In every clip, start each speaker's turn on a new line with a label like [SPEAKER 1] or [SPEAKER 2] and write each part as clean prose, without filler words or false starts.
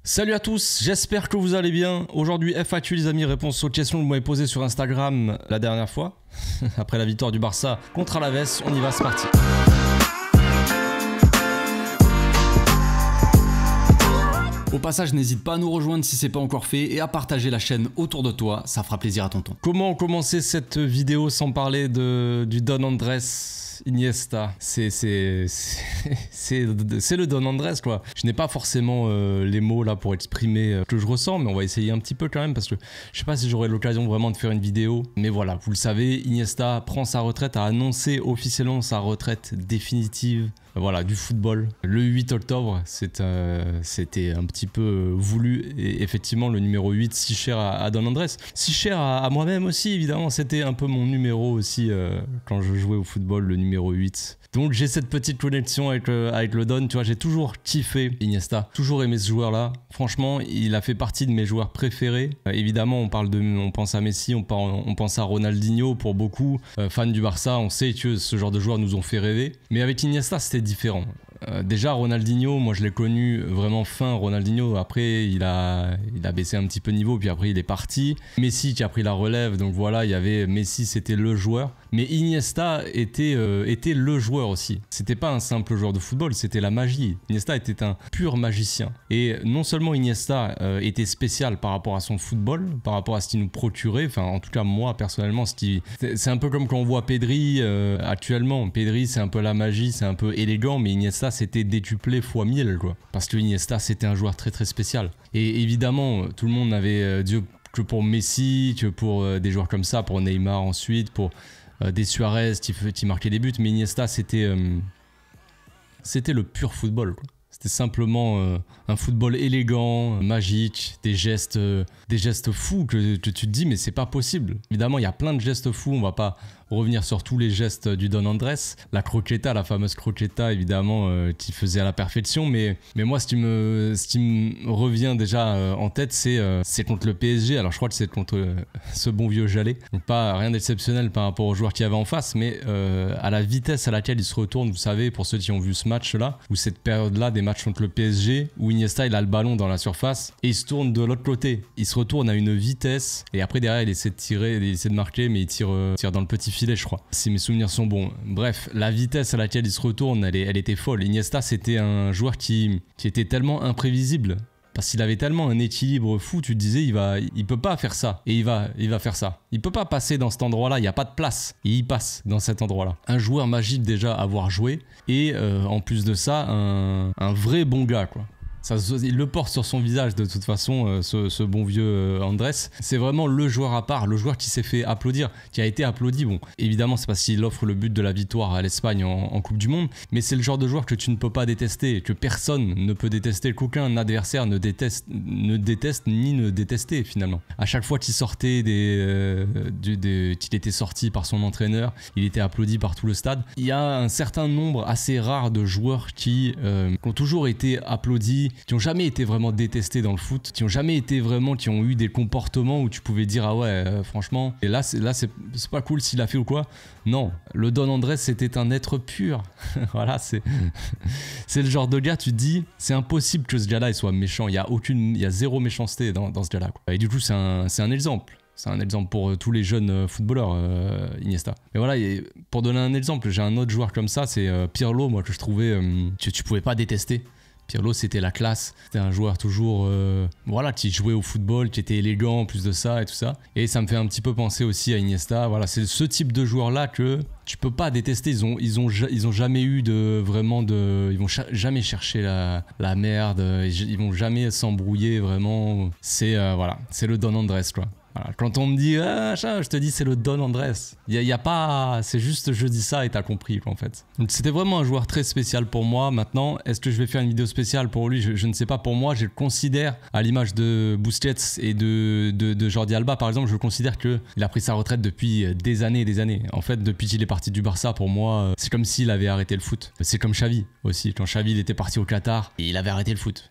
[SPEAKER 1] Salut à tous, j'espère que vous allez bien. Aujourd'hui, FAQ les amis, réponse aux questions que vous m'avez posées sur Instagram la dernière fois. Après la victoire du Barça contre Alaves, on y va, c'est parti.
[SPEAKER 2] Au passage, n'hésite pas à nous rejoindre si c'est pas encore fait et à partager la chaîne autour de toi, ça fera plaisir à tonton.
[SPEAKER 1] Comment commencer cette vidéo sans parler du Don Andrés Iniesta? C'est le Don Andrés quoi. Je n'ai pas forcément les mots là pour exprimer ce que je ressens, mais on va essayer un petit peu quand même parce que je sais pas si j'aurai l'occasion vraiment de faire une vidéo. Mais voilà, vous le savez, Iniesta prend sa retraite, a annoncé officiellement sa retraite définitive. Voilà, du football. Le 8 octobre, c'était un petit peu voulu. Et effectivement, le numéro 8, si cher à Don Andrés. Si cher à moi-même aussi, évidemment. C'était un peu mon numéro aussi quand je jouais au football, le numéro 8. Donc j'ai cette petite connexion avec le Don. Tu vois, j'ai toujours kiffé Iniesta. Toujours aimé ce joueur-là. Franchement, il a fait partie de mes joueurs préférés. Évidemment, on pense à Messi, on pense à Ronaldinho pour beaucoup. Fans du Barça, on sait que ce genre de joueurs nous ont fait rêver. Mais avec Iniesta, c'était différent. Déjà Ronaldinho, moi je l'ai connu vraiment fin Ronaldinho, après il a baissé un petit peu de niveau, puis après il est parti. Messi qui a pris la relève, donc voilà, il y avait Messi, c'était le joueur. Mais Iniesta était le joueur aussi. C'était pas un simple joueur de football, c'était la magie. Iniesta était un pur magicien. Et non seulement Iniesta était spécial par rapport à son football, par rapport à ce qu'il nous procurait, enfin en tout cas moi personnellement, c'est un peu comme quand on voit Pedri actuellement. Pedri c'est un peu la magie, c'est un peu élégant, mais Iniesta c'était décuplé fois 1000 quoi. Parce que Iniesta c'était un joueur très très spécial. Et évidemment tout le monde n'avait Dieu que pour Messi, que pour des joueurs comme ça, pour Neymar ensuite, pour des Suarez qui marquaient des buts, mais Iniesta c'était le pur football quoi. C'était simplement un football élégant, magique, des gestes fous que tu te dis mais c'est pas possible. Évidemment il y a plein de gestes fous, on va pas revenir sur tous les gestes du Don Andrés. La croqueta, la fameuse croqueta évidemment qui faisait à la perfection, mais moi ce qui me revient déjà en tête c'est contre le PSG. Alors je crois que c'est contre ce bon vieux Jallet, donc pas rien d'exceptionnel par rapport aux joueurs qu'il y avait en face, mais à la vitesse à laquelle il se retourne, vous savez, pour ceux qui ont vu ce match là ou cette période là des matchs contre le PSG où Iniesta il a le ballon dans la surface et il se tourne de l'autre côté, il se retourne à une vitesse et après derrière il essaie de tirer, il essaie de marquer, mais il tire dans le petit filet je crois, si mes souvenirs sont bons. Bref, la vitesse à laquelle il se retourne elle était folle. Iniesta c'était un joueur qui était tellement imprévisible parce qu'il avait tellement un équilibre fou, tu te disais il peut pas faire ça et il va faire ça. Il peut pas passer dans cet endroit-là, il n'y a pas de place et il passe dans cet endroit-là. Un joueur magique déjà à avoir joué et en plus de ça un vrai bon gars quoi. Ça, il le porte sur son visage de toute façon, ce bon vieux Andrés. C'est vraiment le joueur à part, le joueur qui s'est fait applaudir, qui a été applaudi. Bon, évidemment, c'est parce qu'il offre le but de la victoire à l'Espagne en Coupe du Monde, mais c'est le genre de joueur que tu ne peux pas détester, que personne ne peut détester, qu'aucun adversaire ne déteste ni ne détestait finalement. À chaque fois qu'il sortait qu'il était sorti par son entraîneur, il était applaudi par tout le stade. Il y a un certain nombre assez rare de joueurs qui ont toujours été applaudis, qui ont jamais été vraiment détestés dans le foot, qui ont eu des comportements où tu pouvais dire ah ouais franchement, et là c'est pas cool s'il a fait ou quoi. Non, le Don Andrés c'était un être pur. Voilà, c'est le genre de gars, tu te dis c'est impossible que ce gars-là il soit méchant, il y a zéro méchanceté dans ce gars-là quoi. Et du coup c'est un exemple. C'est un exemple pour tous les jeunes footballeurs, Iniesta. Mais voilà, pour donner un exemple, j'ai un autre joueur comme ça, c'est Pirlo, moi que je trouvais que tu pouvais pas détester. Pirlo c'était la classe, c'était un joueur toujours voilà, qui jouait au football, qui était élégant en plus de ça et tout ça. Et ça me fait un petit peu penser aussi à Iniesta. Voilà, c'est ce type de joueur là que tu peux pas détester. Ils ont jamais eu ils vont jamais chercher la merde, ils vont jamais s'embrouiller vraiment. C'est voilà, c'est le Don Andrés quoi. Voilà. Quand on me dit je te dis c'est le Don Andrés, il y a pas, c'est juste je dis ça et t'as compris quoi en fait. Donc c'était vraiment un joueur très spécial pour moi. Maintenant, est-ce que je vais faire une vidéo spéciale pour lui, je ne sais pas. Pour moi, je le considère à l'image de Busquets et de Jordi Alba par exemple, je considère que il a pris sa retraite depuis des années et des années. En fait, depuis qu'il est parti du Barça, pour moi, c'est comme s'il avait arrêté le foot. C'est comme Xavi aussi. Quand Xavi il était parti au Qatar, et il avait arrêté le foot.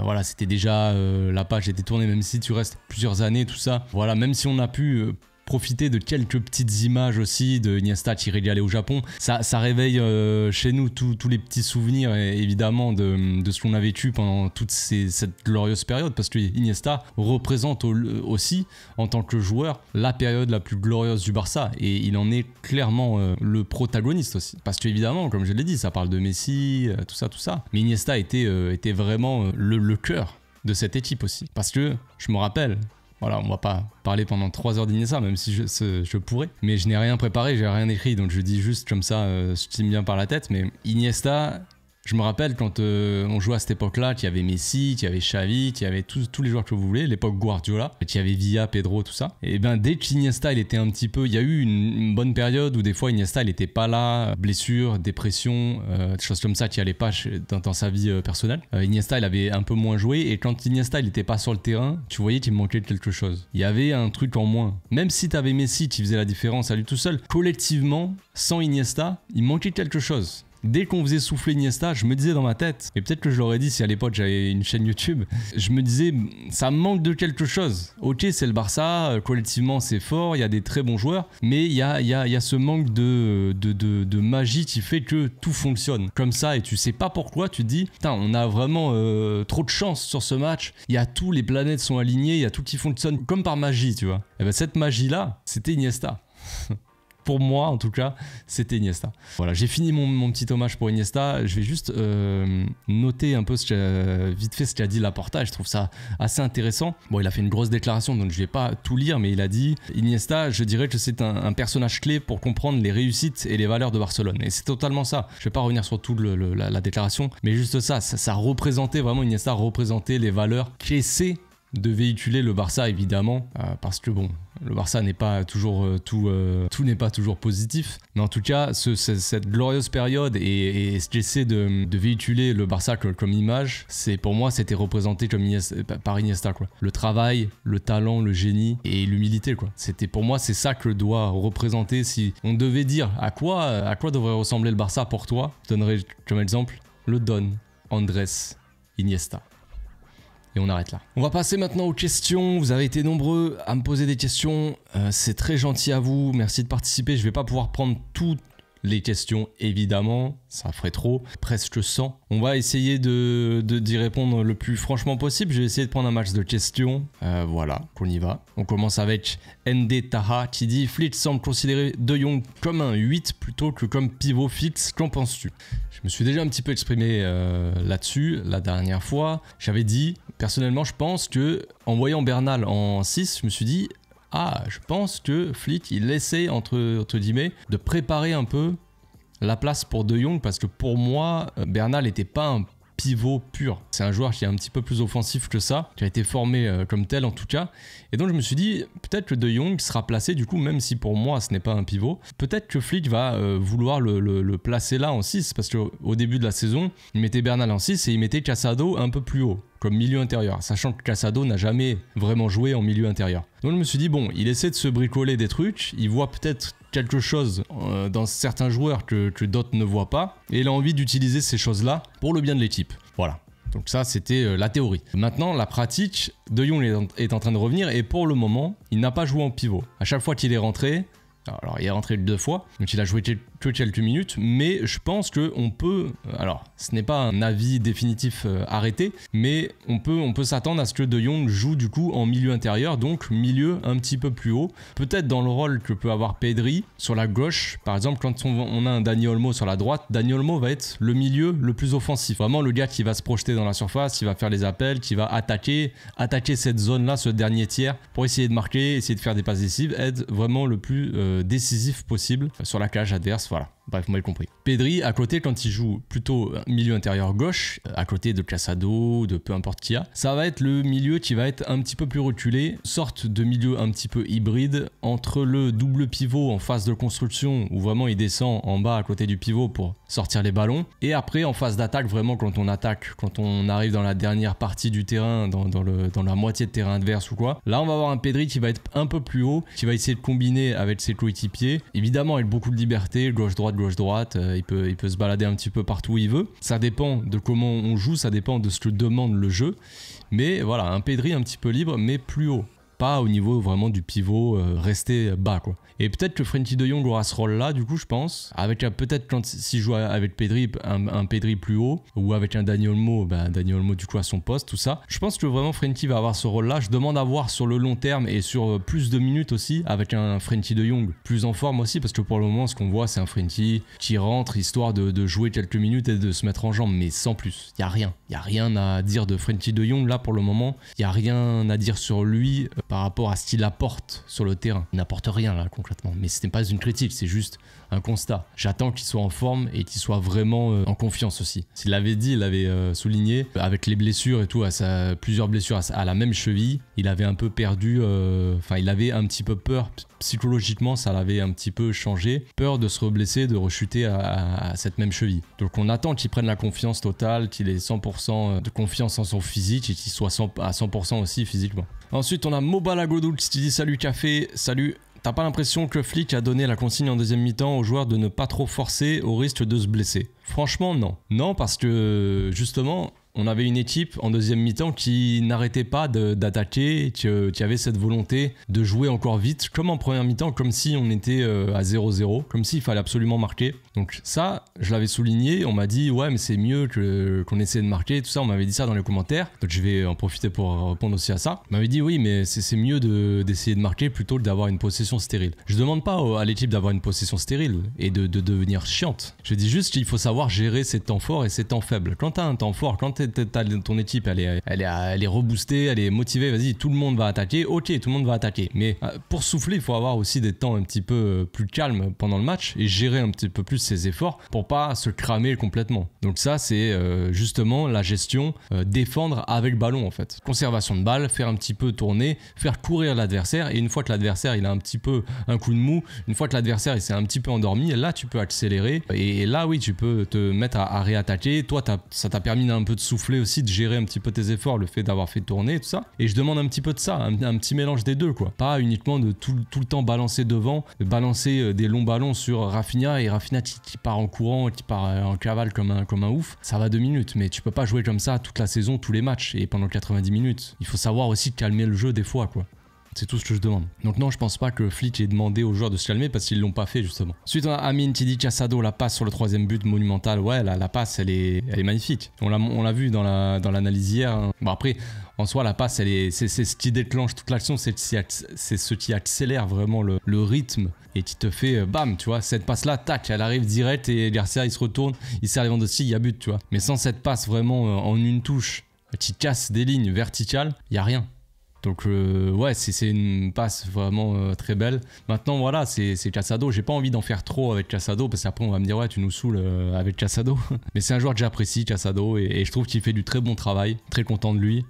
[SPEAKER 1] Voilà, c'était déjà la page était tournée, même si tu restes plusieurs années, tout ça. Voilà, même si on a pu profiter de quelques petites images aussi de Iniesta qui irait aller au Japon. Ça réveille chez nous tous les petits souvenirs évidemment de ce qu'on a vécu pendant toute cette glorieuse période, parce que Iniesta représente aussi en tant que joueur la période la plus glorieuse du Barça, et il en est clairement le protagoniste aussi, parce que évidemment, comme je l'ai dit, ça parle de Messi, tout ça, mais Iniesta était vraiment le cœur de cette équipe aussi, parce que je me rappelle, voilà, on va pas parler pendant 3 heures d'Iniesta, même si je pourrais. Mais je n'ai rien préparé, j'ai rien écrit, donc je dis juste comme ça, ce qui me vient par la tête. Mais Iniesta, je me rappelle quand on jouait à cette époque-là, qu'il y avait Messi, qu'il y avait Xavi, qu'il y avait tous les joueurs que vous voulez, l'époque Guardiola, qu'il y avait Villa, Pedro, tout ça. Et ben dès qu'Iniesta, il était un petit peu... Il y a eu une bonne période où des fois Iniesta, il était pas là, blessure, dépression, des choses comme ça qui allaient pas dans sa vie personnelle. Iniesta, il avait un peu moins joué, et quand Iniesta, il était pas sur le terrain, tu voyais qu'il manquait quelque chose. Il y avait un truc en moins. Même si t'avais Messi qui faisait la différence à lui tout seul, collectivement, sans Iniesta, il manquait quelque chose. Dès qu'on faisait souffler Iniesta, je me disais dans ma tête, et peut-être que je l'aurais dit si à l'époque j'avais une chaîne YouTube, je me disais, ça manque de quelque chose. Ok, c'est le Barça, collectivement c'est fort, il y a des très bons joueurs, mais il y a ce manque de magie qui fait que tout fonctionne comme ça, et tu sais pas pourquoi, tu te dis, putain, on a vraiment trop de chance sur ce match, tous les planètes sont alignées, il y a tout qui fonctionne comme par magie, tu vois. Et ben cette magie-là, c'était Iniesta. Pour moi, en tout cas, c'était Iniesta. Voilà, j'ai fini mon petit hommage pour Iniesta. Je vais juste noter un peu vite fait ce qu'a dit Laporta. Je trouve ça assez intéressant. Bon, il a fait une grosse déclaration, donc je vais pas tout lire, mais il a dit Iniesta, je dirais que c'est un personnage clé pour comprendre les réussites et les valeurs de Barcelone. Et c'est totalement ça. Je vais pas revenir sur toute la déclaration, mais juste ça représentait vraiment, Iniesta représentait les valeurs qu'essaie de véhiculer le Barça, évidemment, parce que bon, le Barça n'est pas toujours tout n'est pas toujours positif, mais en tout cas cette glorieuse période et ce qu'essaie de véhiculer le Barça comme image, c'est pour moi, c'était représenté comme par Iniesta, quoi. Le travail, le talent, le génie et l'humilité, quoi. C'était, pour moi, c'est ça que doit représenter. Si on devait dire à quoi devrait ressembler le Barça pour toi, je donnerais comme exemple le Don Andrés Iniesta. Et on arrête là. On va passer maintenant aux questions. Vous avez été nombreux à me poser des questions. C'est très gentil à vous. Merci de participer. Je vais pas pouvoir prendre toutes les questions, évidemment. Ça ferait trop. Presque 100. On va essayer d'y répondre le plus franchement possible. Je vais essayer de prendre un match de questions. Voilà, qu'on y va. On commence avec ND Taha qui dit Flick semble considérer De Jong comme un 8 plutôt que comme pivot fixe. Qu'en penses-tu? Je me suis déjà un petit peu exprimé là-dessus la dernière fois. J'avais dit, personnellement, je pense que en voyant Bernal en 6, je me suis dit, je pense que Flick, il essaie, entre guillemets, de préparer un peu la place pour De Jong, parce que pour moi, Bernal n'était pas un pivot pur. C'est un joueur qui est un petit peu plus offensif que ça, qui a été formé comme tel en tout cas. Et donc je me suis dit, peut-être que De Jong sera placé du coup, même si pour moi ce n'est pas un pivot, peut-être que Flick va vouloir le placer là en 6, parce qu'au début de la saison, il mettait Bernal en 6 et il mettait Casado un peu plus haut, comme milieu intérieur, sachant que Casado n'a jamais vraiment joué en milieu intérieur. Donc je me suis dit, bon, il essaie de se bricoler des trucs, il voit peut-être quelque chose dans certains joueurs que d'autres ne voient pas, et il a envie d'utiliser ces choses-là pour le bien de l'équipe. Voilà. Donc ça, c'était la théorie. Maintenant, la pratique, De Jong est en train de revenir, et pour le moment, il n'a pas joué en pivot. À chaque fois qu'il est rentré, alors il est rentré 2 fois, donc il a joué que quelques minutes, mais je pense qu'on peut, alors ce n'est pas un avis définitif arrêté, mais on peut s'attendre à ce que De Jong joue du coup en milieu intérieur, donc milieu un petit peu plus haut, peut-être dans le rôle que peut avoir Pedri sur la gauche. Par exemple, quand on a un Dani Olmo sur la droite, Dani Olmo va être le milieu le plus offensif, vraiment le gars qui va se projeter dans la surface, qui va faire les appels, qui va attaquer cette zone-là, ce dernier tiers, pour essayer de marquer, essayer de faire des passes décisives, être vraiment le plus décisif possible sur la cage adverse. Voilà. Bref, vous m'avez compris. Pedri, à côté, quand il joue plutôt milieu intérieur gauche, à côté de Casado, de peu importe qui a, ça va être le milieu qui va être un petit peu plus reculé, sorte de milieu un petit peu hybride entre le double pivot en phase de construction, où vraiment il descend en bas à côté du pivot pour sortir les ballons, et après en phase d'attaque, vraiment quand on attaque, quand on arrive dans la dernière partie du terrain, dans la moitié de terrain adverse ou quoi, là on va avoir un Pedri qui va être un peu plus haut, qui va essayer de combiner avec ses coéquipiers, évidemment avec beaucoup de liberté, gauche-droite, il peut se balader un petit peu partout où il veut. Ça dépend de comment on joue, ça dépend de ce que demande le jeu. Mais voilà, un Pedri un petit peu libre, mais plus haut. pas au niveau vraiment du pivot rester bas quoi. Et peut-être que Frenkie de Jong aura ce rôle-là, du coup, je pense. Avec peut-être quand s'il joue avec Pedri, un Pedri plus haut, ou avec un Dani Olmo, Dani Olmo du coup à son poste, tout ça. Je pense que vraiment Frenkie va avoir ce rôle-là. Je demande à voir sur le long terme et sur plus de minutes aussi, avec un Frenkie de Jong plus en forme aussi, parce que pour le moment, ce qu'on voit, c'est un Frenkie qui rentre histoire de jouer quelques minutes et de se mettre en jambe, mais sans plus. Il n'y a rien à dire de Frenkie de Jong là pour le moment. Il n'y a rien à dire sur lui par rapport à ce qu'il apporte sur le terrain. Il n'apporte rien là concrètement. Mais ce n'est pas une critique, c'est juste un constat. J'attends qu'il soit en forme et qu'il soit vraiment en confiance aussi. S'il l'avait dit, il l'avait souligné, avec les blessures et tout, plusieurs blessures à la même cheville, il avait un peu perdu, il avait un petit peu peur, psychologiquement ça l'avait un petit peu changé, peur de se reblesser, de rechuter à cette même cheville. Donc on attend qu'il prenne la confiance totale, qu'il ait 100% de confiance en son physique et qu'il soit à 100% aussi physiquement. Ensuite on a Mobala Godoul qui dit salut café, salut. T'as pas l'impression que Flick a donné la consigne en deuxième mi-temps aux joueurs de ne pas trop forcer au risque de se blesser? Franchement, non. Non, parce que justement, on avait une équipe en deuxième mi-temps qui n'arrêtait pas d'attaquer, qui avait cette volonté de jouer encore vite, comme en première mi-temps, comme si on était à 0-0, comme s'il fallait absolument marquer. Donc ça, je l'avais souligné, on m'a dit ouais mais c'est mieux qu'on essaie de marquer, tout ça, on m'avait dit ça dans les commentaires, donc je vais en profiter pour répondre aussi à ça. On m'avait dit oui mais c'est mieux d'essayer de marquer plutôt que d'avoir une possession stérile. Je demande pas à l'équipe d'avoir une possession stérile et de devenir chiante. Je dis juste qu'il faut savoir gérer ses temps forts et ses temps faibles. Quand t'as un temps fort, quand ton équipe elle est reboostée, elle est motivée, vas-y tout le monde va attaquer, ok tout le monde va attaquer, mais pour souffler il faut avoir aussi des temps un petit peu plus calmes pendant le match et gérer un petit peu plus ses efforts pour pas se cramer complètement. Donc ça c'est justement la gestion, défendre avec ballon en fait. Conservation de balle, faire un petit peu tourner, faire courir l'adversaire et une fois que l'adversaire il a un petit peu un coup de mou, une fois que l'adversaire il s'est un petit peu endormi, là tu peux accélérer et là oui tu peux te mettre à réattaquer. Toi ça t'a permis d'un peu de souffler aussi, de gérer un petit peu tes efforts, le fait d'avoir fait tourner tout ça. Et je demande un petit peu de ça, un petit mélange des deux quoi. Pas uniquement de tout le temps balancer devant, de balancer des longs ballons sur Rafinha et Rafinha qui part en courant, qui part en cavale comme un ouf. Ça va 2 minutes, mais tu peux pas jouer comme ça toute la saison, tous les matchs et pendant 90 minutes. Il faut savoir aussi calmer le jeu des fois quoi. C'est tout ce que je demande. Donc non, je pense pas que Flick ait demandé aux joueurs de se calmer parce qu'ils l'ont pas fait justement. Ensuite, on a Amine qui dit Casado, la passe sur le 3e but monumental. Ouais, la passe, elle est magnifique. On l'a vu dans l'analyse hier. Hein. Bon après, en soi, la passe, c'est ce qui déclenche toute l'action, c'est ce qui accélère vraiment le rythme et qui te fait bam, tu vois. Cette passe-là, tac, elle arrive direct et Garcia, il se retourne, il sert Lewandowski, il y a but, tu vois. Mais sans cette passe vraiment en une touche qui casse des lignes verticales, il y a rien. Donc ouais, c'est une passe vraiment très belle. Maintenant voilà, c'est Casado. J'ai pas envie d'en faire trop avec Casado parce qu'après on va me dire ouais tu nous saoules avec Casado. Mais c'est un joueur que j'apprécie, Casado, et je trouve qu'il fait du très bon travail. Très content de lui.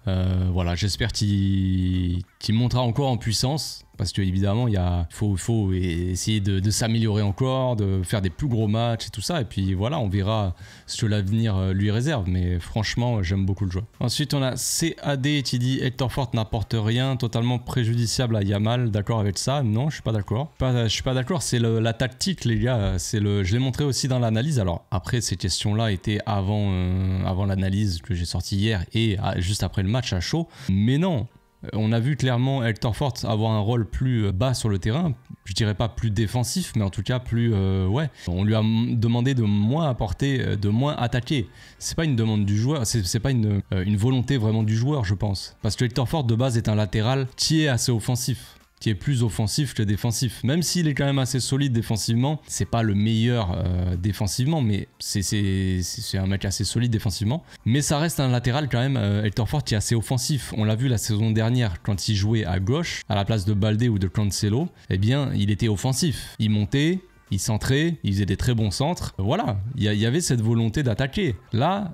[SPEAKER 1] Voilà, j'espère qu'il montera encore en puissance. Parce que évidemment il faut essayer de s'améliorer encore, de faire des plus gros matchs et tout ça, et puis voilà, on verra ce que l'avenir lui réserve, mais franchement j'aime beaucoup le joueur. Ensuite on a CAD qui dit Hector Fort n'apporte rien, totalement préjudiciable à Yamal. D'accord avec ça? Non, je suis pas d'accord. Je suis pas d'accord, c'est la tactique les gars, je l'ai montré aussi dans l'analyse. Alors après ces questions là étaient avant l'analyse que j'ai sortie hier et juste après le match à chaud, mais non. On a vu clairement Hector Fort avoir un rôle plus bas sur le terrain, je dirais pas plus défensif, mais en tout cas plus ouais. On lui a demandé de moins apporter, de moins attaquer. C'est pas une demande du joueur, c'est pas une volonté vraiment du joueur, je pense. Parce que Hector Fort de base est un latéral qui est assez offensif, qui est plus offensif que défensif. Même s'il est quand même assez solide défensivement, c'est pas le meilleur défensivement, mais c'est un mec assez solide défensivement. Mais ça reste un latéral quand même, Hector Fort, qui est assez offensif. On l'a vu la saison dernière, quand il jouait à gauche, à la place de Baldé ou de Cancelo, eh bien, il était offensif. Il montait, il centrait, il faisait des très bons centres. Voilà, il y avait cette volonté d'attaquer. Là,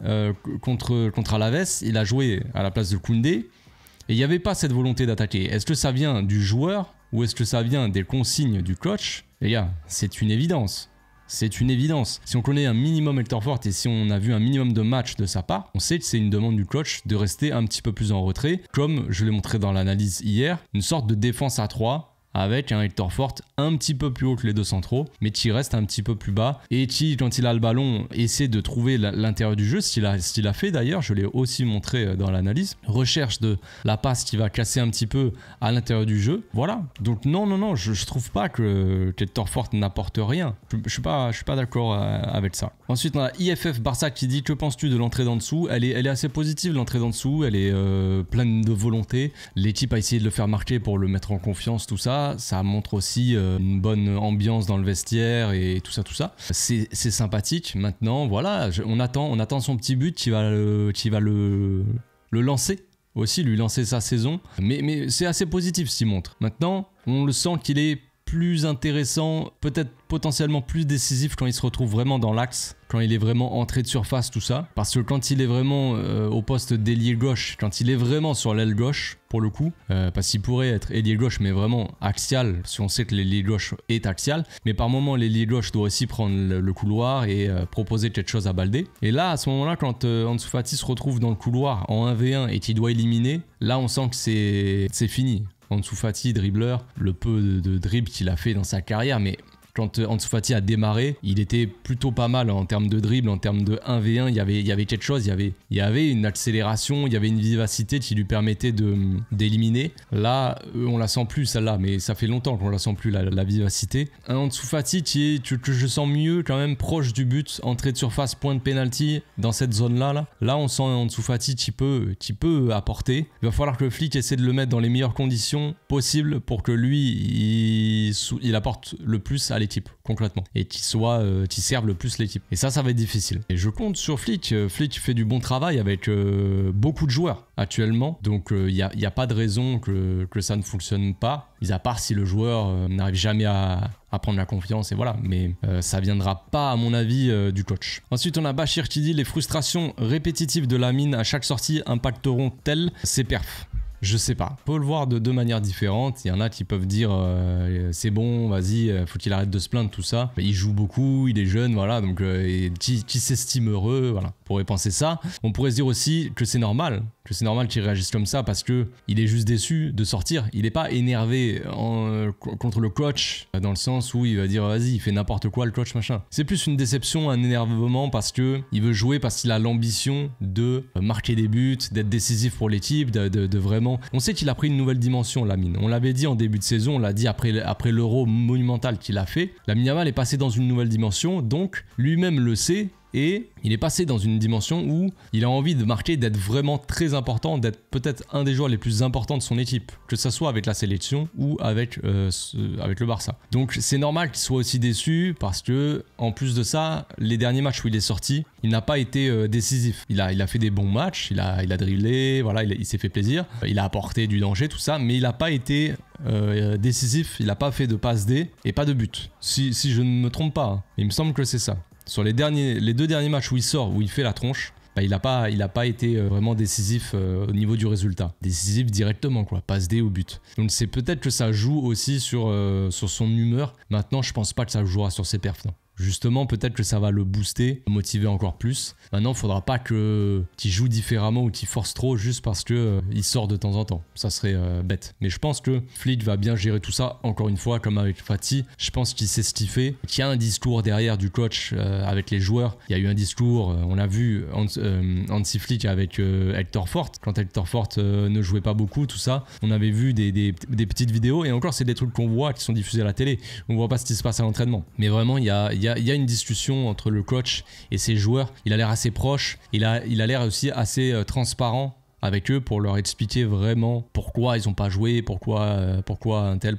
[SPEAKER 1] contre Alaves, il a joué à la place de Koundé, et il n'y avait pas cette volonté d'attaquer. Est-ce que ça vient du joueur ou est-ce que ça vient des consignes du coach? Les gars, c'est une évidence. C'est une évidence. Si on connaît un minimum Hector Fort et si on a vu un minimum de matchs de sa part, on sait que c'est une demande du coach de rester un petit peu plus en retrait, comme je l'ai montré dans l'analyse hier, une sorte de défense à 3 avec un Hector Fort un petit peu plus haut que les deux centraux, mais qui reste un petit peu plus bas et qui, quand il a le ballon, essaie de trouver l'intérieur du jeu, ce qu'il a fait d'ailleurs, je l'ai aussi montré dans l'analyse, recherche de la passe qui va casser un petit peu à l'intérieur du jeu. Voilà. Donc non, je trouve pas que Hector Fort n'apporte rien. Je suis pas d'accord avec ça. Ensuite, on a IFF Barça qui dit: que penses-tu de l'entrée d'en dessous? Elle est assez positive, l'entrée d'en dessous, elle est pleine de volonté. L'équipe a essayé de le faire marquer pour le mettre en confiance, tout ça. Ça montre aussi une bonne ambiance dans le vestiaire et tout ça. C'est sympathique. Maintenant, voilà, on attend son petit but qui va le lancer. Aussi lui lancer sa saison, mais c'est assez positif ce qu'il montre. Maintenant, on le sent qu'il est plus intéressant, peut-être potentiellement plus décisif quand il se retrouve vraiment dans l'axe, quand il est vraiment entré de surface, tout ça. Parce que quand il est vraiment au poste d'ailier gauche, quand il est vraiment sur l'aile gauche, pour le coup, parce qu'il pourrait être ailier gauche, mais vraiment axial, si on sait que l'ailier gauche est axial, mais par moment l'ailier gauche doit aussi prendre le couloir et proposer quelque chose à Baldé. Et là, à ce moment-là, quand Ansu Fati se retrouve dans le couloir en 1v1 et qu'il doit éliminer, là on sent que c'est fini. Ansu Fati, dribbleur, le peu de dribble qu'il a fait dans sa carrière, mais quand Ansu Fati a démarré, il était plutôt pas mal en termes de dribble, en termes de 1v1, il y avait quelque chose, il y avait une accélération, il y avait une vivacité qui lui permettait d'éliminer. Là, on la sent plus celle-là, mais ça fait longtemps qu'on la sent plus, la vivacité. Un Ansu Fati que je sens mieux quand même proche du but, entrée de surface, point de penalty dans cette zone-là. Là, on sent un Ansu Fati qui peut apporter. Il va falloir que le flic essaie de le mettre dans les meilleures conditions possibles pour que lui, il apporte le plus à l'équipe concrètement et qui serve le plus l'équipe, et ça va être difficile, et je compte sur Flick. Flick fait du bon travail avec beaucoup de joueurs actuellement, donc il n'y a pas de raison que ça ne fonctionne pas, mis à part si le joueur n'arrive jamais à prendre la confiance, et voilà, mais ça viendra pas à mon avis du coach. Ensuite on a Bachir qui dit: les frustrations répétitives de Lamine à chaque sortie impacteront-elles ses perfs? Je sais pas. On peut le voir de deux manières différentes. Il y en a qui peuvent dire c'est bon, vas-y, faut qu'il arrête de se plaindre, tout ça. Il joue beaucoup, il est jeune, voilà, donc qui s'estime heureux, voilà. On pourrait penser ça. On pourrait se dire aussi que c'est normal qu'il réagisse comme ça parce que il est juste déçu de sortir. Il n'est pas énervé contre le coach dans le sens où il va dire vas-y, il fait n'importe quoi le coach, machin. C'est plus une déception, un énervement parce que il veut jouer, parce qu'il a l'ambition de marquer des buts, d'être décisif pour l'équipe, de vraiment. On sait qu'il a pris une nouvelle dimension, Lamine. On l'avait dit en début de saison, on l'a dit après l'Euro monumental qu'il a fait. Lamine Yamal est passé dans une nouvelle dimension, donc lui-même le sait. Et il est passé dans une dimension où il a envie de marquer, d'être vraiment très important, d'être peut-être un des joueurs les plus importants de son équipe, que ce soit avec la sélection ou avec le Barça. Donc c'est normal qu'il soit aussi déçu parce que, en plus de ça, les derniers matchs où il est sorti, il n'a pas été décisif. Il a fait des bons matchs, il a dribblé, voilà, il s'est fait plaisir, il a apporté du danger, tout ça, mais il n'a pas été décisif, il n'a pas fait de passe D et pas de but. Si je ne me trompe pas, hein. Il me semble que c'est ça. Sur les deux derniers matchs où il sort, où il fait la tronche, il n'a pas été vraiment décisif au niveau du résultat. Décisif directement, quoi, passe D au but. Donc c'est peut-être que ça joue aussi sur son humeur. Maintenant, je pense pas que ça jouera sur ses perfs, non. Justement, peut-être que ça va le booster, le motiver encore plus. Maintenant, il ne faudra pas qu'il joue différemment ou qu'il force trop juste parce qu'il sort de temps en temps. Ça serait bête. Mais je pense que Flick va bien gérer tout ça. Encore une fois, comme avec Fati, je pense qu'il sait ce qu'il fait. Qu'il y a un discours derrière du coach avec les joueurs. Il y a eu un discours, on l'a vu, Hansi Flick avec Hector Fort. Quand Hector Fort ne jouait pas beaucoup, tout ça. On avait vu des petites vidéos. Et encore, c'est des trucs qu'on voit qui sont diffusés à la télé. On ne voit pas ce qui se passe à l'entraînement. Mais vraiment, il y a une discussion entre le coach et ses joueurs. Il a l'air assez proche. Il a l'air aussi assez transparent avec eux pour leur expliquer vraiment pourquoi ils n'ont pas joué, pourquoi un tel,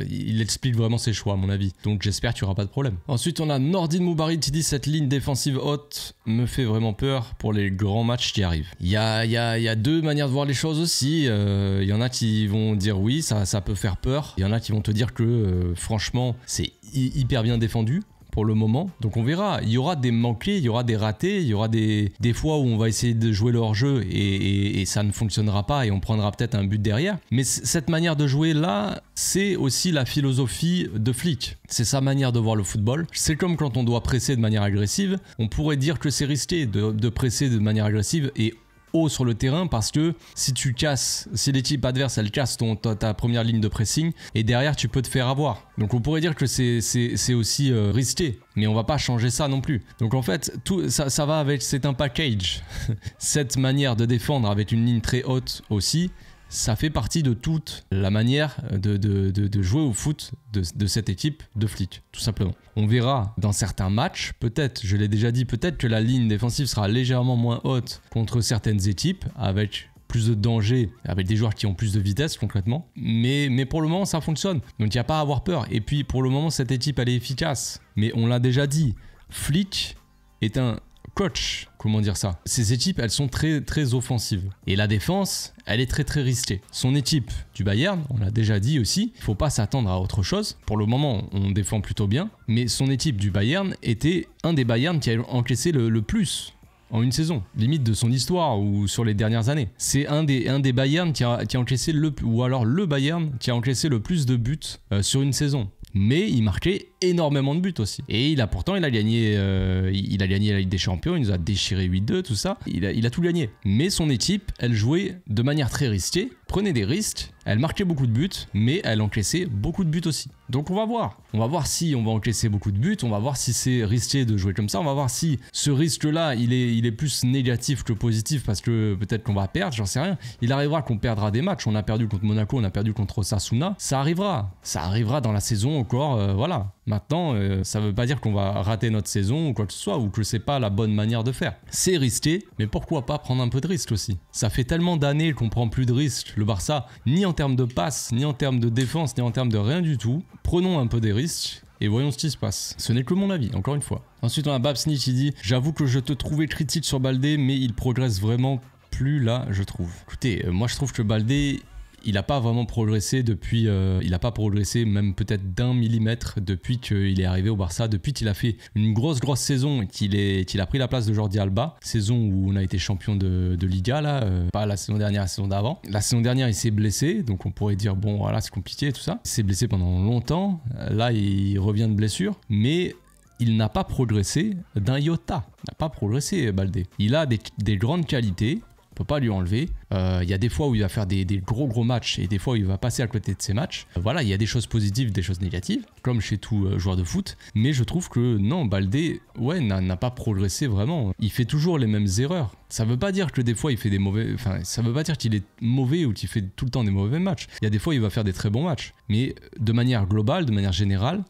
[SPEAKER 1] il explique vraiment ses choix à mon avis. Donc j'espère qu'il n'y aura pas de problème. Ensuite on a Nordin Moubarid qui dit: cette ligne défensive haute me fait vraiment peur pour les grands matchs qui arrivent. Il y a deux manières de voir les choses aussi. Il y en a qui vont dire oui, ça peut faire peur. Il y en a qui vont te dire que franchement c'est hyper bien défendu pour le moment, donc on verra. Il y aura des manqués, il y aura des ratés, il y aura des fois où on va essayer de jouer leur jeu et ça ne fonctionnera pas et on prendra peut-être un but derrière, mais cette manière de jouer là, c'est aussi la philosophie de Flick, c'est sa manière de voir le football. C'est comme quand on doit presser de manière agressive, on pourrait dire que c'est risqué de presser de manière agressive et haut sur le terrain parce que si l'équipe adverse elle casse ta première ligne de pressing et derrière tu peux te faire avoir. Donc on pourrait dire que c'est aussi risqué, mais on va pas changer ça non plus. Donc en fait tout ça va avec, c'est un package. Cette manière de défendre avec une ligne très haute aussi, ça fait partie de toute la manière de jouer au foot de cette équipe de Flick, tout simplement. On verra dans certains matchs, peut-être, je l'ai déjà dit, peut-être que la ligne défensive sera légèrement moins haute contre certaines équipes, avec plus de danger, avec des joueurs qui ont plus de vitesse concrètement. Mais pour le moment, ça fonctionne. Donc il n'y a pas à avoir peur. Et puis pour le moment, cette équipe, elle est efficace. Mais on l'a déjà dit, Flick est un coach, comment dire ça. Ces équipes, elles sont très très offensives. Et la défense, elle est très très risquée. Son équipe du Bayern, on l'a déjà dit aussi, il faut pas s'attendre à autre chose. Pour le moment, on défend plutôt bien. Mais son équipe du Bayern était un des Bayern qui a encaissé le plus en une saison, limite de son histoire ou sur les dernières années. C'est un des Bayern qui a encaissé le Bayern qui a encaissé le plus de buts sur une saison. Mais il marquait énormément de buts aussi. Et il a gagné la Ligue des Champions, il nous a déchiré 8-2, tout ça. Il a tout gagné. Mais son équipe, elle jouait de manière très risquée, prenait des risques, elle marquait beaucoup de buts, mais elle encaissait beaucoup de buts aussi. Donc on va voir. On va voir si on va encaisser beaucoup de buts, on va voir si c'est risqué de jouer comme ça, on va voir si ce risque-là, il est plus négatif que positif parce que peut-être qu'on va perdre, j'en sais rien. Il arrivera qu'on perdra des matchs, on a perdu contre Monaco, on a perdu contre Osasuna, ça arrivera dans la saison encore, voilà. Maintenant, ça veut pas dire qu'on va rater notre saison ou quoi que ce soit, ou que c'est pas la bonne manière de faire. C'est risqué, mais pourquoi pas prendre un peu de risque aussi? Ça fait tellement d'années qu'on prend plus de risques, le Barça, ni en termes de passe, ni en termes de défense, ni en termes de rien du tout. Prenons un peu des risques et voyons ce qui se passe. Ce n'est que mon avis, encore une fois. Ensuite, on a Babsnich qui dit « J'avoue que je te trouvais critique sur Baldé, mais il progresse vraiment plus là, je trouve. » Écoutez, moi je trouve que Baldé, il n'a pas vraiment progressé depuis, il n'a pas progressé même peut-être d'1 millimètre depuis qu'il est arrivé au Barça, depuis qu'il a fait une grosse saison et qu'il a pris la place de Jordi Alba, saison où on a été champion de Liga là, pas la saison dernière, la saison d'avant. La saison dernière il s'est blessé, donc on pourrait dire bon voilà c'est compliqué tout ça. Il s'est blessé pendant longtemps, là il revient de blessure, mais il n'a pas progressé d'un iota, il n'a pas progressé Baldé. Il a des grandes qualités. On peut pas lui enlever. Il y a des fois où il va faire des gros matchs et des fois où il va passer à côté de ses matchs. Voilà, il y a des choses positives, des choses négatives, comme chez tout joueur de foot. Mais je trouve que non, Baldé, ouais, n'a pas progressé vraiment. Il fait toujours les mêmes erreurs. Ça veut pas dire que des fois il fait des mauvais... Enfin, ça veut pas dire qu'il est mauvais ou qu'il fait tout le temps des mauvais matchs. Il y a des fois où il va faire des très bons matchs. Mais de manière globale, de manière générale,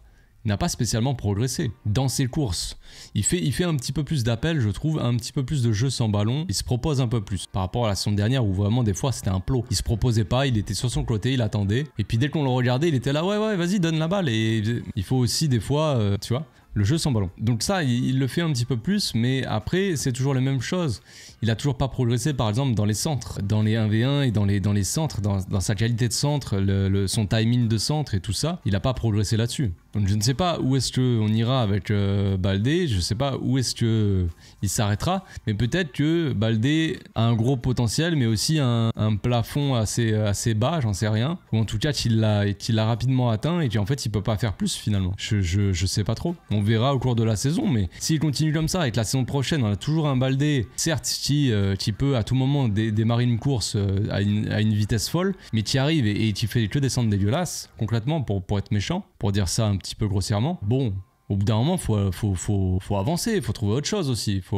[SPEAKER 1] n'a pas spécialement progressé. Dans ses courses, il fait un petit peu plus d'appels, je trouve, un petit peu plus de jeux sans ballon. Il se propose un peu plus par rapport à la saison dernière où vraiment des fois c'était un plot. Il se proposait pas, il était sur son côté, il attendait. Et puis dès qu'on le regardait, il était là, ouais, vas-y, donne la balle. Et il faut aussi des fois, tu vois, le jeu sans ballon. Donc ça, il le fait un petit peu plus, mais après, c'est toujours les mêmes choses. Il a toujours pas progressé, par exemple, dans les centres, dans les 1v1 et dans les centres, dans sa qualité de centre, son timing de centre et tout ça. Il a pas progressé là-dessus. Donc je ne sais pas où est-ce qu'on ira avec Baldé, je ne sais pas où est-ce qu'il s'arrêtera, mais peut-être que Baldé a un gros potentiel, mais aussi un plafond assez bas, j'en sais rien. Ou en tout cas qu'il l'a rapidement atteint et qu'en fait il peut pas faire plus finalement. Je sais pas trop. On verra au cours de la saison, mais s'il continue comme ça, avec la saison prochaine, on a toujours un Baldé, certes qui peut à tout moment démarrer une course à une vitesse folle, mais qui arrive et qui fait que descendre dégueulasse, concrètement, pour être méchant, pour dire ça un petit peu grossièrement. Bon, au bout d'un moment, faut avancer, faut trouver autre chose aussi. Tu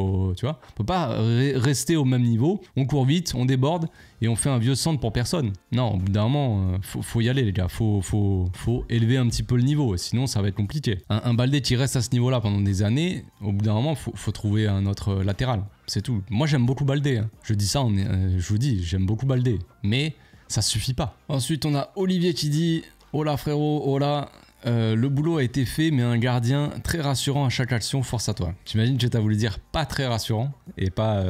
[SPEAKER 1] vois, on peut pas rester au même niveau. On court vite, on déborde et on fait un vieux centre pour personne. Non, au bout d'un moment, faut y aller les gars. Faut élever un petit peu le niveau, sinon ça va être compliqué. Un Baldé qui reste à ce niveau-là pendant des années, au bout d'un moment, faut trouver un autre latéral. C'est tout. Moi, j'aime beaucoup Baldé. Hein. Je dis ça, je vous dis, j'aime beaucoup Baldé, mais ça suffit pas. Ensuite, on a Olivier qui dit « Hola frérot, hola ». Le boulot a été fait, mais un gardien très rassurant à chaque action, force à toi. J'imagine que tu as voulu dire pas très rassurant et pas...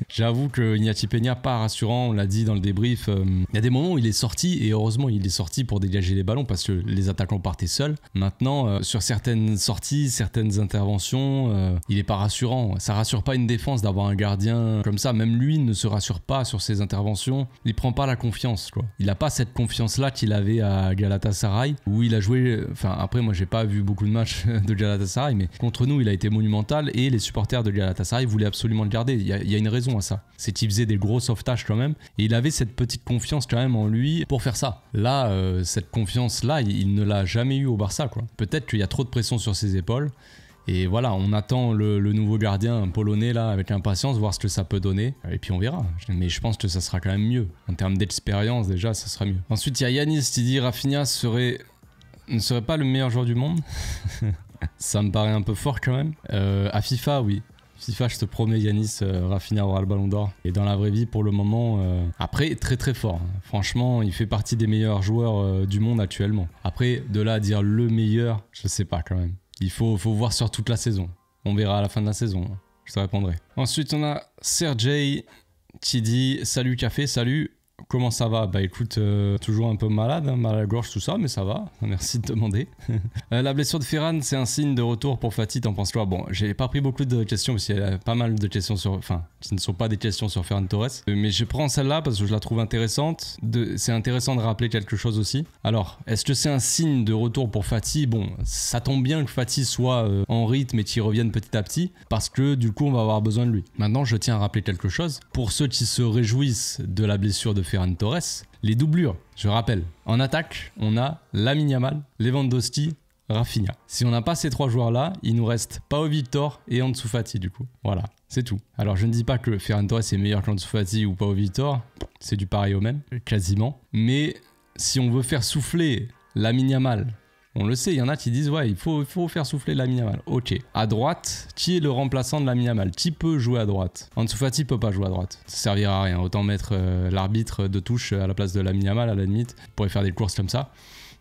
[SPEAKER 1] J'avoue que Iñaki Peña, pas rassurant, on l'a dit dans le débrief. Il y a des moments où il est sorti, et heureusement il est sorti pour dégager les ballons parce que les attaquants partaient seuls. Maintenant, sur certaines sorties, certaines interventions, il est pas rassurant. Ça rassure pas une défense d'avoir un gardien comme ça. Même lui ne se rassure pas sur ses interventions. Il prend pas la confiance, quoi. Il a pas cette confiance-là qu'il avait à Galatasaray, où il a joué joué, enfin après moi j'ai pas vu beaucoup de matchs de Galatasaray, mais contre nous il a été monumental et les supporters de Galatasaray voulaient absolument le garder. Il y a une raison à ça, c'est qu'il faisait des gros sauvetages quand même et il avait cette petite confiance quand même en lui pour faire ça. Là, cette confiance là, il ne l'a jamais eu au Barça quoi. Peut-être qu'il y a trop de pression sur ses épaules. Et voilà, on attend le nouveau gardien polonais là avec impatience, voir ce que ça peut donner. Et puis on verra. Mais je pense que ça sera quand même mieux. En termes d'expérience déjà, ça sera mieux. Ensuite, il y a Yanis qui dit Rafinha ne serait pas le meilleur joueur du monde. Ça me paraît un peu fort quand même. À FIFA, oui. FIFA, je te promets, Yanis, Rafinha aura le ballon d'or. Et dans la vraie vie, pour le moment, après, très très fort. Franchement, il fait partie des meilleurs joueurs du monde actuellement. Après, de là à dire le meilleur, je sais pas quand même. Il faut voir sur toute la saison. On verra à la fin de la saison. Je te répondrai. Ensuite, on a Sergej qui dit « Salut Café, salut. Comment ça va ?» Bah écoute, toujours un peu malade, hein, mal à la gorge, tout ça, mais ça va. Merci de demander. La blessure de Ferran, c'est un signe de retour pour Fati, t'en penses quoi? Bon, j'ai pas pris beaucoup de questions parce qu'il y a pas mal de questions sur... Enfin, qui ne sont pas des questions sur Ferran Torres. Mais je prends celle-là parce que je la trouve intéressante. C'est intéressant de rappeler quelque chose aussi. Alors, est-ce que c'est un signe de retour pour Fati? Bon, ça tombe bien que Fati soit en rythme et qu'il revienne petit à petit parce que du coup, on va avoir besoin de lui. Maintenant, je tiens à rappeler quelque chose. Pour ceux qui se réjouissent de la blessure de Ferran Torres, les doublures, je rappelle, en attaque, on a Lamine Yamal, Lewandowski, Rafinha. Si on n'a pas ces trois joueurs-là, il nous reste Pau Victor et Ansu Fati du coup. Voilà, c'est tout. Alors je ne dis pas que Ferran Torres est meilleur qu'Ansu Fati ou Pau Victor, c'est du pareil au même, quasiment. Mais si on veut faire souffler Lamine Yamal, on le sait, il y en a qui disent ouais, il faut faire souffler Lamine Yamal. Ok. À droite, qui est le remplaçant de Lamine Yamal? Qui peut jouer à droite? Ansu Fati peut pas jouer à droite. Ça servira à rien. Autant mettre l'arbitre de touche à la place de Lamine Yamal à la limite. On pourrait faire des courses comme ça.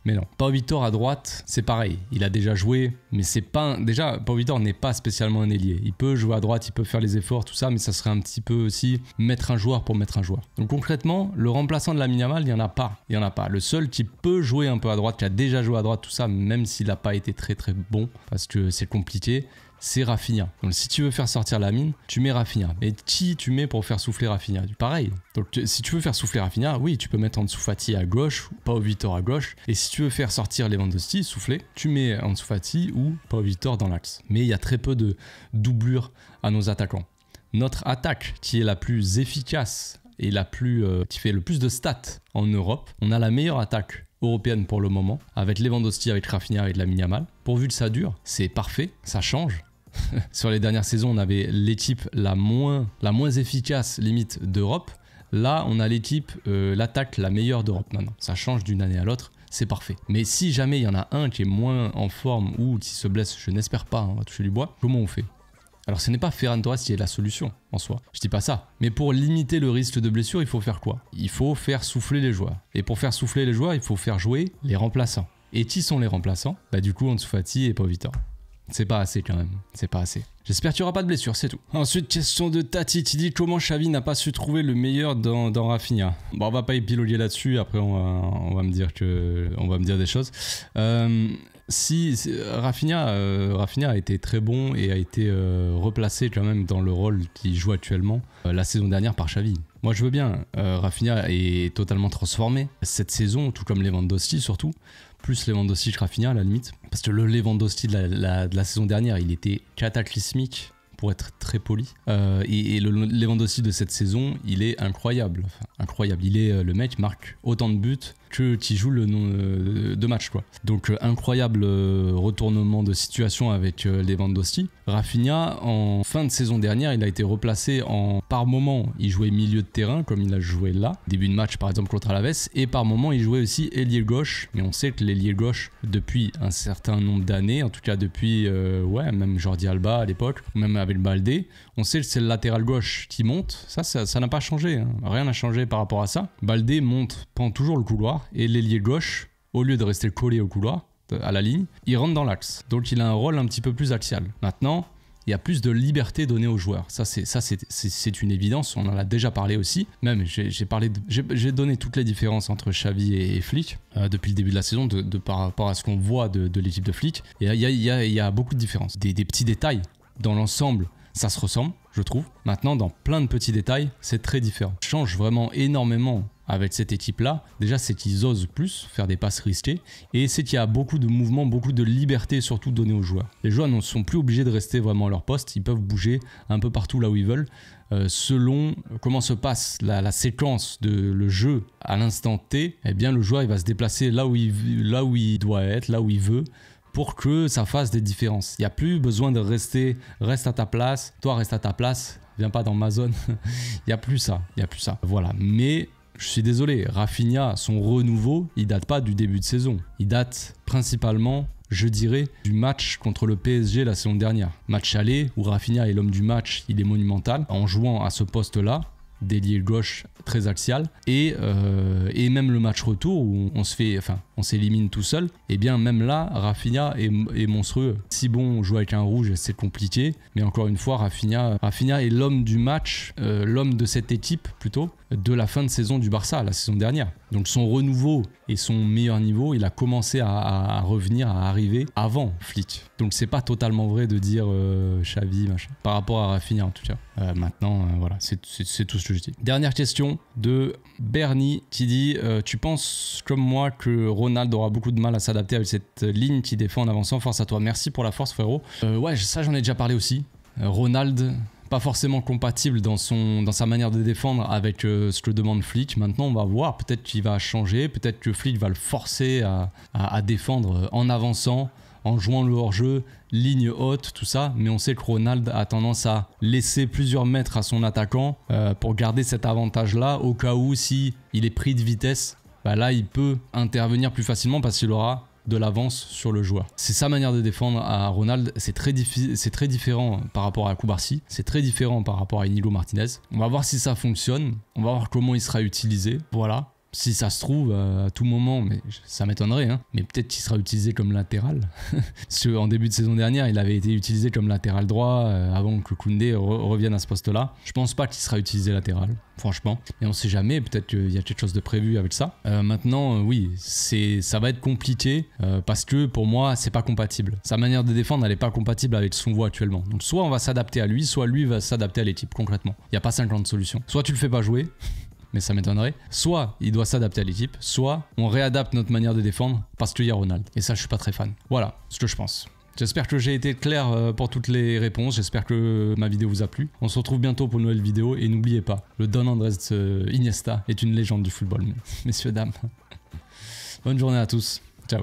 [SPEAKER 1] Mais non. Pau Victor à droite, c'est pareil. Il a déjà joué, mais c'est pas... Déjà, Pau Victor n'est pas spécialement un ailier. Il peut jouer à droite, il peut faire les efforts, tout ça, mais ça serait un petit peu aussi mettre un joueur pour mettre un joueur. Donc concrètement, le remplaçant de Lamine Yamal, il n'y en a pas. Il n'y en a pas. Le seul qui peut jouer un peu à droite, qui a déjà joué à droite, tout ça, même s'il n'a pas été très très bon, parce que c'est compliqué, c'est Rafinha. Donc si tu veux faire sortir Lamine, tu mets Rafinha. Mais qui tu mets pour faire souffler Rafinha? Pareil. Donc si tu veux faire souffler Rafinha, oui, tu peux mettre Ansu Fati à gauche, ou Pau Victor à gauche. Et si tu veux faire sortir Lewandowski, souffler, tu mets Ansu Fati ou Pau Victor dans l'axe. Mais il y a très peu de doublures à nos attaquants. Notre attaque, qui est la plus efficace et qui fait le plus de stats en Europe, on a la meilleure attaque européenne pour le moment, avec Lewandowski, avec Rafinha et de Lamine Yamal. Pourvu que ça dure, c'est parfait, ça change. Sur les dernières saisons, on avait l'équipe la moins efficace limite d'Europe. Là, on a l'équipe, l'attaque la meilleure d'Europe maintenant. Ça change d'une année à l'autre, c'est parfait. Mais si jamais il y en a un qui est moins en forme ou qui se blesse, je n'espère pas, on va toucher du bois, comment on fait? Alors ce n'est pas Ferran Torres qui est la solution en soi, je dis pas ça. Mais pour limiter le risque de blessure, il faut faire quoi? Il faut faire souffler les joueurs. Et pour faire souffler les joueurs, il faut faire jouer les remplaçants. Et qui sont les remplaçants? Bah du coup Ansu Fati et Pau Victor. C'est pas assez quand même, c'est pas assez. J'espère qu'il n'y aura pas de blessure, c'est tout. Ensuite, question de Tati qui dit comment Xavi n'a pas su trouver le meilleur dans Rafinha. Bon, on va pas épiloguer là-dessus, après on va me dire des choses. Rafinha a été très bon et a été replacé quand même dans le rôle qu'il joue actuellement la saison dernière par Xavi. Moi je veux bien, Rafinha est totalement transformé cette saison, tout comme Lewandowski surtout. Plus Lewandowski que Rafinha à la limite. Parce que le Lewandowski de la saison dernière, il était cataclysmique pour être très poli. Et le Lewandowski de cette saison, il est incroyable. Enfin, incroyable. Le mec marque autant de buts qui joue de match quoi. Donc incroyable retournement de situation avec Lewandowski. Rafinha en fin de saison dernière, il a été replacé par moment, il jouait milieu de terrain comme il a joué là, début de match par exemple contre Alaves, et par moment il jouait aussi ailier gauche, mais on sait que l'ailier gauche depuis un certain nombre d'années, en tout cas depuis même Jordi Alba à l'époque, même avec Baldé, on sait que c'est le latéral gauche qui monte, ça n'a pas changé, hein. Rien n'a changé par rapport à ça. Baldé prend toujours le couloir, et l'ailier gauche, au lieu de rester collé au couloir, à la ligne, il rentre dans l'axe. Donc il a un rôle un petit peu plus axial. Maintenant, il y a plus de liberté donnée aux joueurs. Ça c'est une évidence, on en a déjà parlé aussi. Même j'ai donné toutes les différences entre Xavi et Flick depuis le début de la saison par rapport à ce qu'on voit de l'équipe de Flick. Et il y a beaucoup de différences. Des petits détails. Dans l'ensemble, ça se ressemble, je trouve. Maintenant, dans plein de petits détails, c'est très différent. Ça change vraiment énormément avec cette équipe-là, déjà c'est qu'ils osent plus faire des passes risquées et c'est qu'il y a beaucoup de mouvements, beaucoup de liberté surtout donnée aux joueurs. Les joueurs ne sont plus obligés de rester vraiment à leur poste, ils peuvent bouger un peu partout là où ils veulent. Selon comment se passe la séquence de le jeu à l'instant T, eh bien le joueur il va se déplacer là où il doit être, là où il veut, pour que ça fasse des différences. Il n'y a plus besoin de reste à ta place, toi reste à ta place, viens pas dans ma zone. Il n'y a plus ça, Voilà, mais je suis désolé, Rafinha, son renouveau, il date pas du début de saison. Il date principalement, je dirais, du match contre le PSG la saison dernière. Match aller, où Rafinha est l'homme du match, il est monumental, en jouant à ce poste-là, d'ailier gauche très axial, et même le match retour où on s'élimine tout seul, et bien même là Rafinha est monstrueux. Si bon, on joue avec un rouge, c'est compliqué, mais encore une fois Rafinha est l'homme du match, l'homme de cette équipe plutôt, de la fin de saison du Barça, la saison dernière. Donc son renouveau et son meilleur niveau, il a commencé à revenir, à arriver avant Flick. Donc c'est pas totalement vrai de dire Xavi, machin, par rapport à Rafinha en tout cas. Maintenant, voilà, c'est tout ce que je dis. Dernière question de Bernie qui dit tu penses comme moi que Ronald aura beaucoup de mal à s'adapter avec cette ligne qui défend en avançant? Force à toi. Merci pour la force, frérot. Ouais, ça j'en ai déjà parlé aussi. Ronald, pas forcément compatible dans sa manière de défendre avec ce que demande Flick. Maintenant, on va voir. Peut-être qu'il va changer. Peut-être que Flick va le forcer à défendre en avançant, en jouant le hors-jeu, ligne haute, tout ça. Mais on sait que Ronald a tendance à laisser plusieurs mètres à son attaquant pour garder cet avantage-là au cas où, si il est pris de vitesse, bah là, il peut intervenir plus facilement parce qu'il aura de l'avance sur le joueur. C'est sa manière de défendre à Ronald, c'est très différent par rapport à Cubarsí, c'est très différent par rapport à Inigo Martinez. On va voir si ça fonctionne, on va voir comment il sera utilisé, voilà. Si ça se trouve à tout moment, mais ça m'étonnerait, hein, mais peut-être qu'il sera utilisé comme latéral. Parce qu'en début de saison dernière, il avait été utilisé comme latéral droit avant que Koundé revienne à ce poste-là. Je pense pas qu'il sera utilisé latéral, franchement. Mais on sait jamais, peut-être qu'il y a quelque chose de prévu avec ça. Maintenant, oui, ça va être compliqué parce que pour moi, c'est pas compatible. Sa manière de défendre, elle est pas compatible avec son voix actuellement. Donc soit on va s'adapter à lui, soit lui va s'adapter à l'équipe, concrètement. Il n'y a pas 50 solutions. Soit tu le fais pas jouer, mais ça m'étonnerait. Soit il doit s'adapter à l'équipe, soit on réadapte notre manière de défendre parce qu'il y a Ronald. Et ça, je suis pas très fan. Voilà ce que je pense. J'espère que j'ai été clair pour toutes les réponses. J'espère que ma vidéo vous a plu. On se retrouve bientôt pour une nouvelle vidéo. Et n'oubliez pas, le Don Andrés Iniesta est une légende du football, messieurs, dames. Bonne journée à tous. Ciao.